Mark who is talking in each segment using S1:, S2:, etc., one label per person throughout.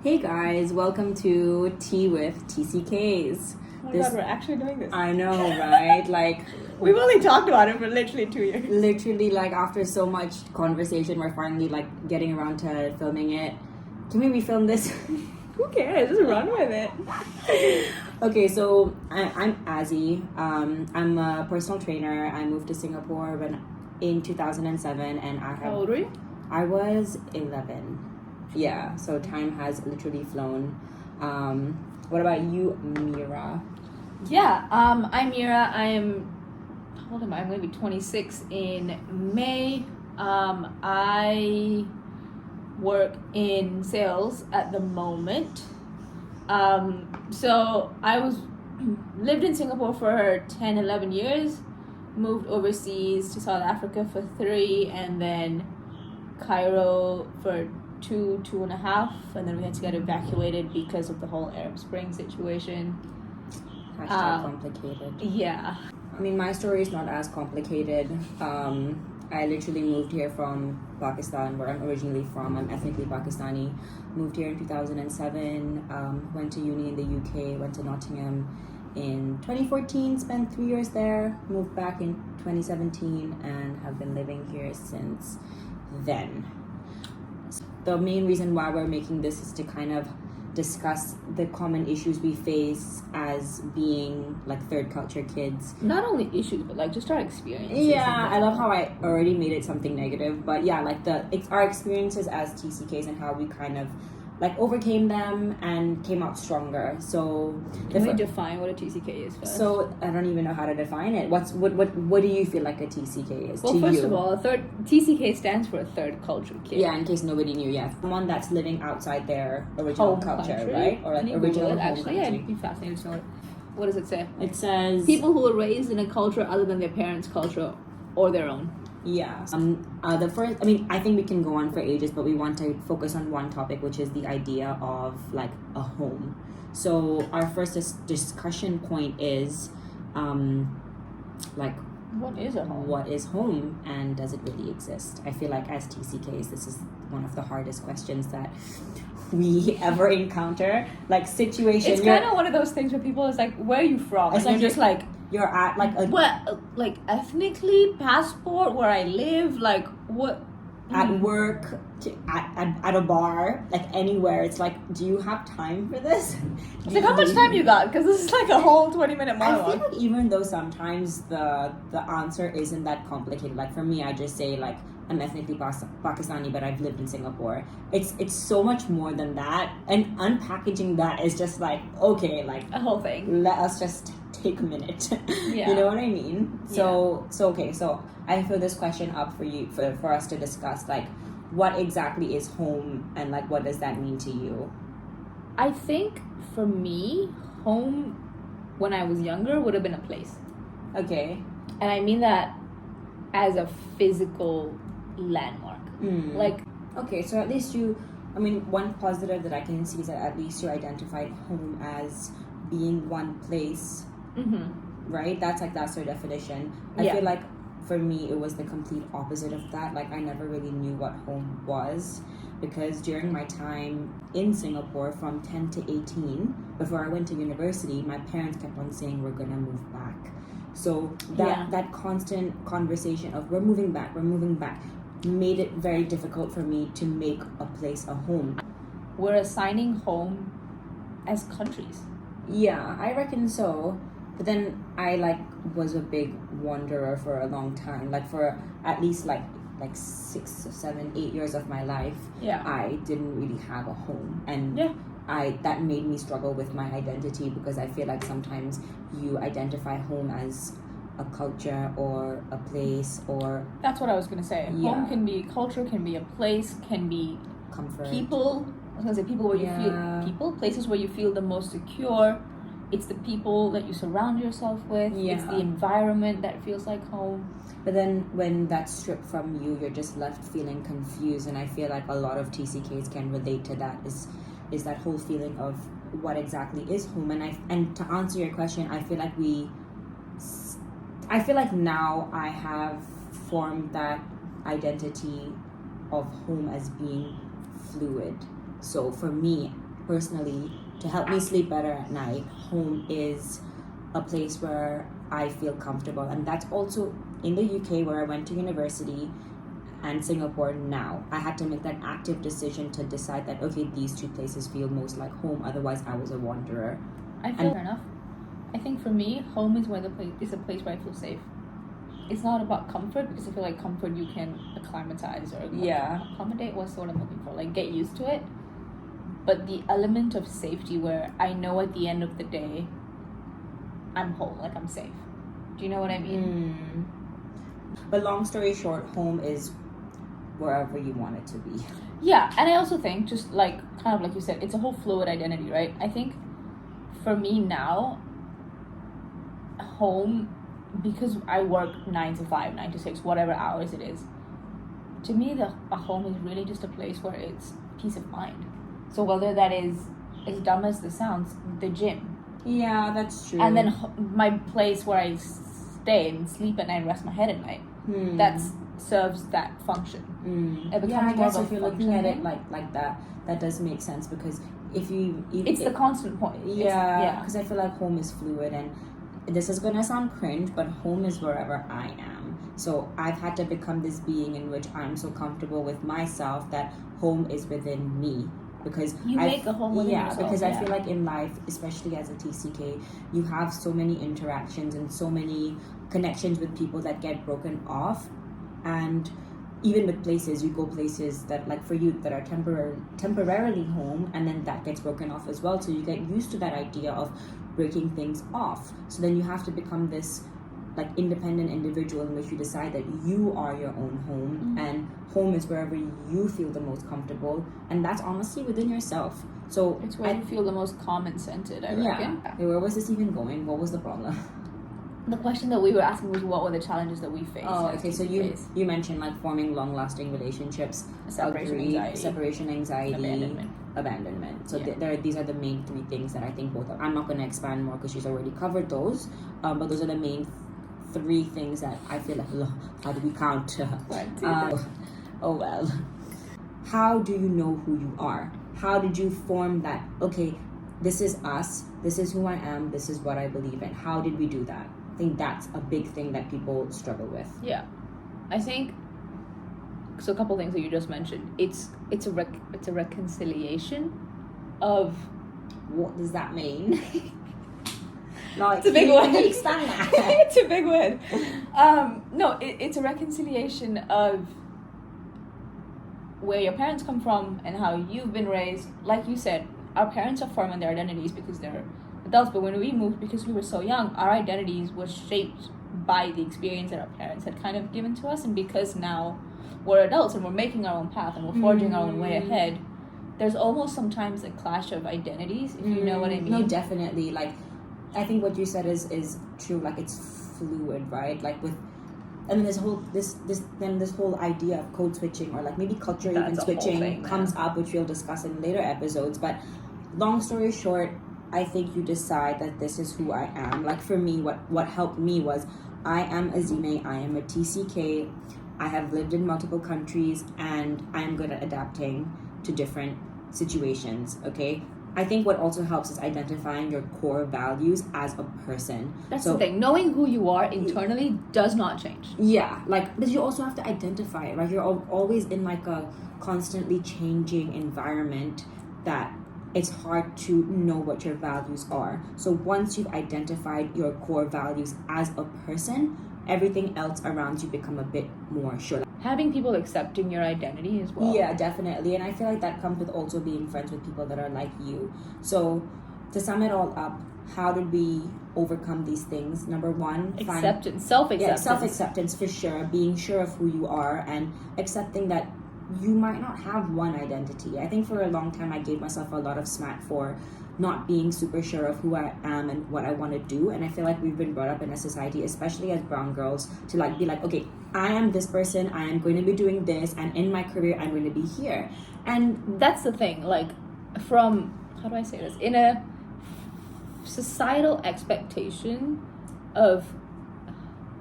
S1: Hey guys, welcome to Tea with TCKs.
S2: Oh my god, we're actually doing this.
S1: I know, right? Like,
S2: We've only talked about it for literally 2 years.
S1: literally, like, after so much conversation, we're finally, like, getting around to filming it. Can we refilm this?
S2: Who cares? Just run with it.
S1: Okay, so I'm Azzy. I'm a personal trainer. I moved to Singapore in 2007, and
S2: How old were you?
S1: I was 11. Yeah, so time has literally flown. What about you, Meera?
S2: Yeah, I'm Meera. How old am I? I'm going to be 26 in May. I work in sales at the moment. So I lived in Singapore for 10, 11 years, moved overseas to South Africa for 3, and then Cairo for 2.5, and then we had to get evacuated because of the whole Arab Spring situation.
S1: Hashtag complicated.
S2: Yeah.
S1: I mean, my story is not as complicated. I literally moved here from Pakistan, where I'm originally from. I'm ethnically Pakistani. Moved here in 2007, went to uni in the UK, went to Nottingham in 2014, spent 3 years there, moved back in 2017, and have been living here since then. The main reason why we're making this is to kind of discuss the common issues we face as being like third culture kids.
S2: Not only issues, but like just our experiences.
S1: Yeah, I love how I already made it something negative, but yeah, like our experiences as TCKs and how we kind of like overcame them and came out stronger. So
S2: can we define what a TCK is first?
S1: So I don't even know how to define it. What do you feel like a TCK is?
S2: Well, first of all, TCK stands for a third culture kid.
S1: Yeah, in case nobody knew. Yeah, someone that's living outside their original culture,
S2: country,
S1: right? Or like original home
S2: actually,
S1: country.
S2: Yeah, I'd be fascinated to know what does it say.
S1: It says
S2: people who are raised in a culture other than their parents' culture or their own.
S1: Yeah. The first, I mean, I think we can go on for ages, but we want to focus on one topic, which is the idea of like a home. So our first discussion point is, like,
S2: what is a home?
S1: What is home, and does it really exist? I feel like as TCKs, this is one of the hardest questions that we ever encounter. Like situation.
S2: It's kind of one of those things where people is like, "Where are you from?" And you're just like.
S1: You're at like a
S2: like ethnically, passport, where I live, like what
S1: at work, at a bar, like anywhere. It's like, do you have time for this?
S2: It's like, how much time you got? Because this is like a whole 20-minute monologue.
S1: I feel like even though sometimes the answer isn't that complicated. Like for me, I just say like I'm ethnically Pakistani, but I've lived in Singapore. It's so much more than that, and unpackaging that is just like, okay, like
S2: a whole thing.
S1: Let us just take a minute.
S2: Yeah.
S1: You know what I mean? So okay, so I throw this question up for you for us to discuss, like what exactly is home and like what does that mean to you?
S2: I think for me, home when I was younger would have been a place.
S1: Okay.
S2: And I mean that as a physical landmark. Like,
S1: okay, so at least one positive that I can see is that at least you identified home as being one place. Right? That's your definition. I feel like for me it was the complete opposite of that. Like I never really knew what home was, because during my time in Singapore from 10 to 18, before I went to university, my parents kept on saying we're gonna move back. So that constant conversation of we're moving back made it very difficult for me to make a place a home.
S2: We're assigning home as countries.
S1: Yeah, I reckon so. But then I was a big wanderer for a long time. Like for at least like 6, 7, 8 years of my life.
S2: Yeah.
S1: I didn't really have a home. And that made me struggle with my identity, because I feel like sometimes you identify home as a culture or a place or...
S2: That's what I was going to say.
S1: Yeah.
S2: Home can be culture, can be a place, can be
S1: comfort.
S2: People. I was going to say people where you feel... People, places where you feel the most secure. It's the people that you surround yourself with.
S1: Yeah.
S2: It's the environment that feels like home.
S1: But then when that's stripped from you, you're just left feeling confused. And I feel like a lot of TCKs can relate to that, is that whole feeling of what exactly is home. And to answer your question, I feel like now I have formed that identity of home as being fluid. So for me, personally, to help me sleep better at night, home is a place where I feel comfortable. And that's also in the UK, where I went to university, and Singapore now. I had to make that active decision to decide that, okay, these two places feel most like home. Otherwise, I was a wanderer.
S2: I feel fair enough. I think for me, home is a place where I feel safe. It's not about comfort, because I feel like comfort you can acclimatize or accommodate. What's what I'm looking for? Like, get used to it. But the element of safety, where I know at the end of the day, I'm whole, like I'm safe. Do you know what I mean?
S1: But long story short, home is wherever you want it to be.
S2: Yeah, and I also think, just like kind of like you said, it's a whole fluid identity, right? I think for me now, home, because I work 9 to 5, 9 to 6, whatever hours it is, to me a home is really just a place where it's peace of mind. So whether that is, as dumb as this sounds, the gym.
S1: Yeah, that's true.
S2: And then my place where I stay and sleep at night and rest my head at night. That serves that function. It becomes
S1: I guess if you're looking at it
S2: thing.
S1: like that, that does make sense, because if
S2: it's the constant point.
S1: Yeah, because I feel like home is fluid, and this is gonna sound cringe, but home is wherever I am. So I've had to become this being in which I'm so comfortable with myself that home is within me. Because
S2: you make a home within yourself.
S1: Because I feel like in life, especially as a TCK, you have so many interactions and so many connections with people that get broken off. And even with places, you go places that, like for you, that are temporarily home, and then that gets broken off as well. So you get used to that idea of breaking things off. So then you have to become this like independent individual in which you decide that you are your own home, and home is wherever you feel the most comfortable, and that's honestly within yourself. So
S2: it's where you feel the most calm and centered, I reckon.
S1: Hey, where was this even going? What was the problem?
S2: The question that we were asking was, what were the challenges that we faced?
S1: Oh, okay. So you mentioned like forming long-lasting relationships, separation anxiety, abandonment. So these are the main 3 things that I think both of. I'm not going to expand more because she's already covered those, but those are the main 3 things that I feel like, how do we count? Oh well. How do you know who you are? How did you form that, okay, this is us, this is who I am, this is what I believe in? How did we do that? I think that's a big thing that people struggle with.
S2: Yeah. I think, so a couple things that you just mentioned. It's a reconciliation of...
S1: What does that mean? Like,
S2: it's a big word.
S1: Understand that?
S2: It's a big word. No, it's a reconciliation of where your parents come from and how you've been raised. Like you said, our parents are forming their identities because they're adults, but when we moved, because we were so young, our identities were shaped by the experience that our parents had kind of given to us. And because now we're adults and we're making our own path and we're forging our own way ahead, there's almost sometimes a clash of identities, if you know what I mean.
S1: No, definitely. Like, I think what you said is true. Like, it's fluid, right? Like with, and then this whole idea of code switching, or like maybe culture even switching comes up, which we'll discuss in later episodes. But long story short, I think you decide that this is who I am. Like for me, what helped me was, I am Azeemeh, I am a TCK, I have lived in multiple countries, and I am good at adapting to different situations, okay? I think what also helps is identifying your core values as a person.
S2: That's the thing. Knowing who you are internally does not change.
S1: Yeah, like, but you also have to identify it, right? You're always in like a constantly changing environment that it's hard to know what your values are. So once you've identified your core values as a person, everything else around you become a bit more sure.
S2: Having people accepting your identity as well.
S1: Yeah, definitely. And I feel like that comes with also being friends with people that are like you. So to sum it all up, how did we overcome these things? Number one,
S2: self-acceptance.
S1: Yeah, self-acceptance for sure. Being sure of who you are and accepting that you might not have one identity. I think for a long time I gave myself a lot of smack for not being super sure of who I am and what I want to do. And I feel like we've been brought up in a society, especially as brown girls, to like be like, okay, I am this person, I am going to be doing this, and in my career I'm going to be here. And
S2: that's the thing, like, from, how do I say this, in a societal expectation of,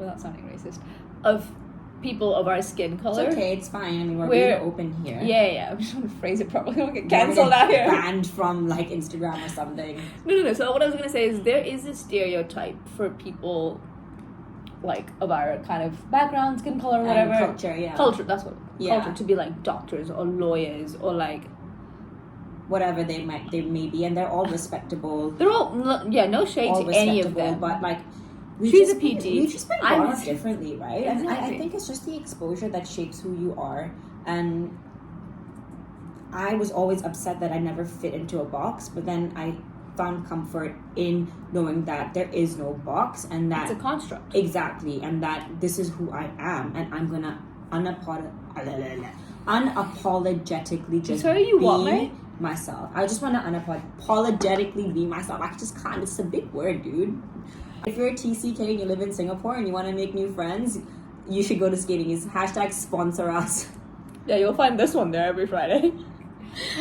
S2: without sounding racist, of people of our skin color.
S1: It's okay, it's fine. I mean, we're being open here.
S2: Yeah. I'm just trying to phrase it properly. I don't get cancelled out here.
S1: Banned from like Instagram or something.
S2: No. So what I was gonna say is there is a stereotype for people like of our kind of background, skin color, whatever.
S1: And culture, yeah.
S2: Culture, that's what.
S1: Yeah.
S2: Culture, to be like doctors or lawyers or like
S1: whatever they may be, and they're all respectable.
S2: They're all no shade to any of them.
S1: But like
S2: she's a PT.
S1: We've just been brought up differently, right?
S2: Exactly.
S1: And I think it's just the exposure that shapes who you are. And I was always upset that I never fit into a box, but then I found comfort in knowing that there is no box and that
S2: it's a construct.
S1: Exactly, and that this is who I am, and I'm gonna unapologetically just be myself. I just want to unapologetically be myself. I just can't. It's a big word, dude. If you're a TCK and you live in Singapore and you want to make new friends, you should go to Skating East. # sponsor us.
S2: Yeah, you'll find this one there every Friday.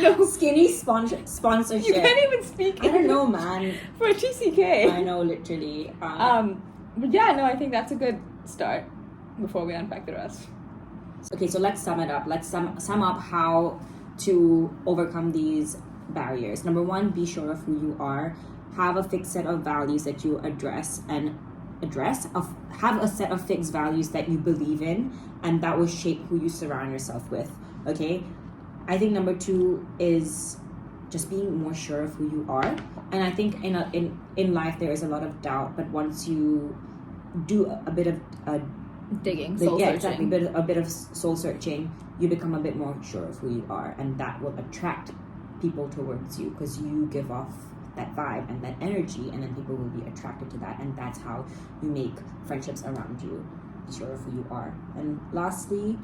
S2: No
S1: skinny sponsorship.
S2: You can't even speak.
S1: I don't know, man.
S2: For a TCK.
S1: I know, literally.
S2: But yeah, no, I think that's a good start before we unpack the rest.
S1: Okay, so let's sum it up. Let's sum up how to overcome these barriers. Number 1, be sure of who you are. Have a fixed set of values that you have a set of fixed values that you believe in, and that will shape who you surround yourself with. Okay, I think number 2 is just being more sure of who you are. And I think in life there is a lot of doubt, but once you do a bit of
S2: digging, soul searching.
S1: Exactly, a bit of soul searching, you become a bit more sure of who you are, and that will attract people towards you because you give off that vibe and that energy, and then people will be attracted to that, and that's how you make friendships around you. Be sure of who you are. And lastly,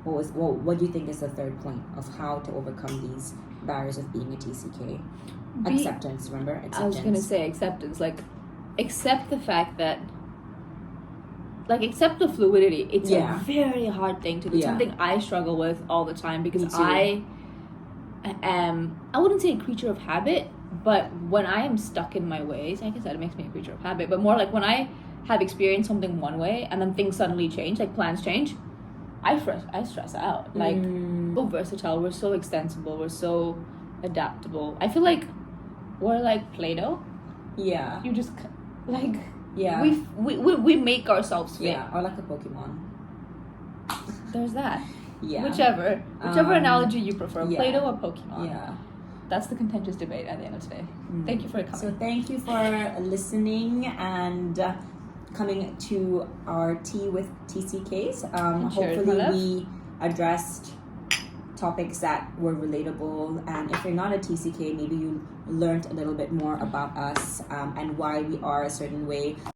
S1: what do you think is the third point of how to overcome these barriers of being a TCK? Acceptance, remember? Acceptance.
S2: I was going to say acceptance. Like, accept the fact that, accept the fluidity. It's a very hard thing to do. Yeah. Something I struggle with all the time because I am, I wouldn't say a creature of habit, but when I am stuck in my ways, like I said, it makes me a creature of habit, but more like when I have experienced something one way and then things suddenly change, like plans change, I stress out. Like, so versatile, we're so extensible, we're so adaptable. I feel like we're like Play-Doh.
S1: Yeah.
S2: You just, like,
S1: yeah.
S2: We make ourselves fit.
S1: Yeah, or like a Pokemon.
S2: There's that.
S1: Yeah.
S2: Whichever analogy you prefer, Play-Doh or Pokemon.
S1: Yeah.
S2: That's the contentious debate at the end of the day. Thank you for coming.
S1: So thank you for listening and coming to our Tea with TCKs. Hopefully we addressed topics that were relatable, and if you're not a TCK, maybe you learned a little bit more about us and why we are a certain way.